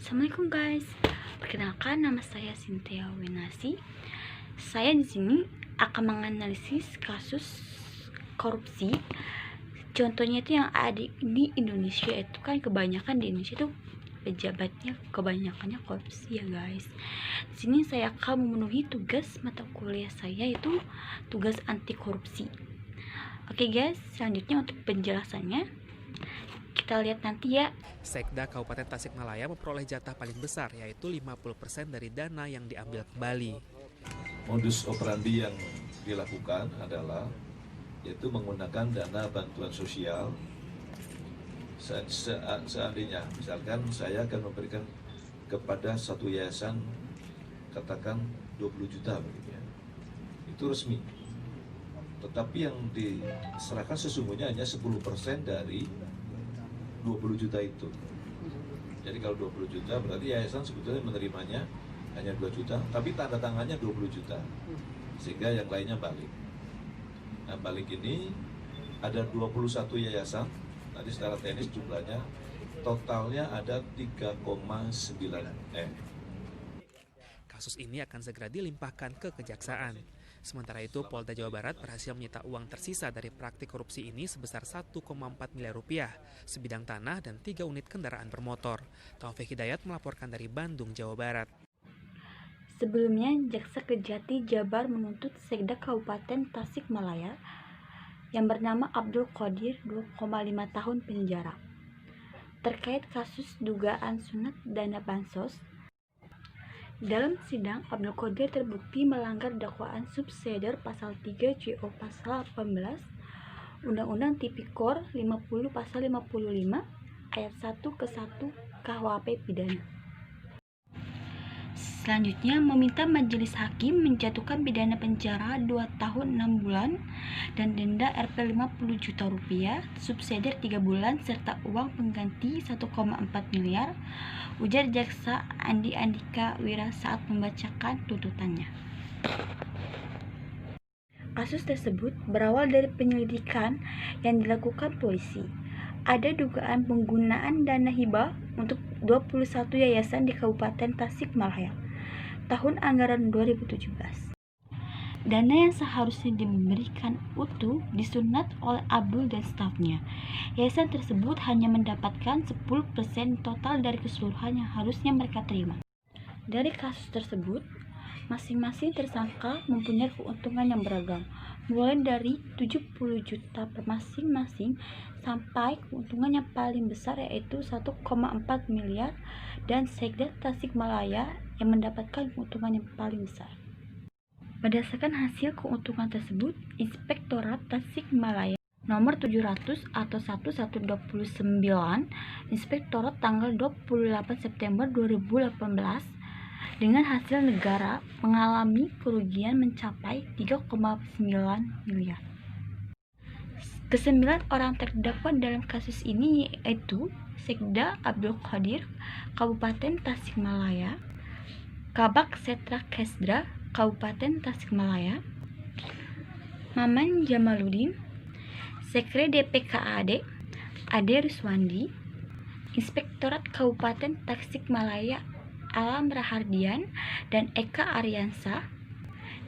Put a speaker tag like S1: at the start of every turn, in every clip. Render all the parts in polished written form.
S1: Assalamualaikum guys. Perkenalkan, nama saya Cynthia Winasi. Saya di sini akan menganalisis kasus korupsi. Contohnya itu yang ada di Indonesia itu kan kebanyakan di Indonesia itu pejabatnya kebanyakannya korupsi ya guys. Di sini saya akan memenuhi tugas mata kuliah saya itu tugas anti korupsi. Oke guys, selanjutnya untuk penjelasannya kita lihat nanti ya.
S2: Sekda Kabupaten Tasikmalaya memperoleh jatah paling besar, yaitu 50% dari dana yang diambil kembali.
S3: Modus operandi yang dilakukan adalah yaitu menggunakan dana bantuan sosial. Seandainya, misalkan saya akan memberikan kepada satu yayasan, katakan 20 juta begitu ya. Itu resmi. Tetapi yang diserahkan sesungguhnya hanya 10% dari 20 juta itu. Jadi kalau 20 juta berarti yayasan sebetulnya menerimanya hanya 2 juta, tapi tanda tangannya 20 juta. Sehingga yang lainnya balik. Nah, balik ini ada 21 yayasan. Tadi secara teknis jumlahnya totalnya ada 3,9 M.
S2: Kasus ini akan segera dilimpahkan ke kejaksaan. Sementara itu, Polda Jawa Barat berhasil menyita uang tersisa dari praktik korupsi ini sebesar 1,4 miliar rupiah, sebidang tanah dan 3 unit kendaraan bermotor. Taufik Hidayat melaporkan dari Bandung, Jawa Barat.
S1: Sebelumnya, Jaksa Kejati Jabar menuntut Sekda Kabupaten Tasikmalaya yang bernama Abdul Qadir 2,5 tahun penjara terkait kasus dugaan sunat dana bansos. Dalam sidang, Abdul Qadir terbukti melanggar dakwaan subsidiar pasal 3 JO pasal 18 Undang-Undang Tipikor 50 pasal 55 ayat 1 ke 1 KUHP pidana. Selanjutnya, meminta majelis hakim menjatuhkan pidana penjara 2 tahun 6 bulan dan denda Rp 50 juta rupiah, subsidiar 3 bulan serta uang pengganti 1,4 miliar, ujar Jaksa Andi Andika Wira saat membacakan tuntutannya. Kasus tersebut berawal dari penyelidikan yang dilakukan polisi. Ada dugaan penggunaan dana hibah untuk 21 yayasan di Kabupaten Tasikmalaya tahun anggaran 2017. Dana yang seharusnya diberikan utuh disunat oleh Abdul dan stafnya. Yayasan tersebut hanya mendapatkan 10% total dari keseluruhan yang harusnya mereka terima. Dari kasus tersebut, masing-masing tersangka mempunyai keuntungan yang beragam, mulai dari 70 juta per masing-masing sampai keuntungan yang paling besar yaitu 1,4 miliar dan Sekda Tasikmalaya yang mendapatkan keuntungan yang paling besar. Berdasarkan hasil keuntungan tersebut, Inspektorat Tasikmalaya nomor 700 atau 1129 Inspektorat tanggal 28 September 2018 dengan hasil negara mengalami kerugian mencapai 3,9 miliar. Kesembilan orang terdakwa dalam kasus ini yaitu Sekda Abdul Qadir Kabupaten Tasikmalaya, Kabak Setra Kesda Kabupaten Tasikmalaya, Maman Jamaluddin, Sekre DPKAD Ade Ruswandi, Inspektorat Kabupaten Tasikmalaya Alam Rahardian dan Eka Aryansa,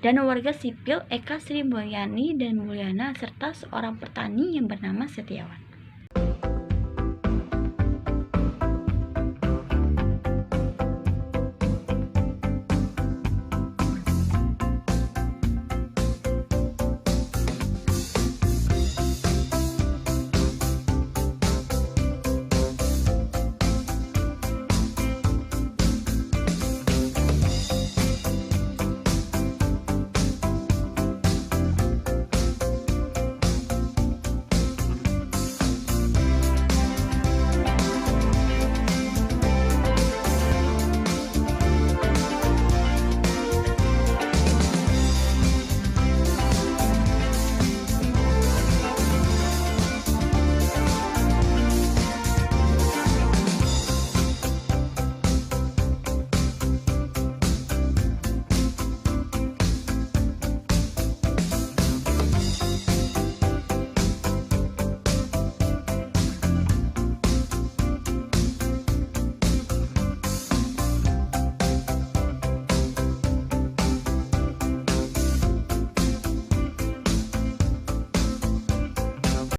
S1: dan warga sipil Eka Sri Mulyani dan Mulyana serta seorang petani yang bernama Setiawan.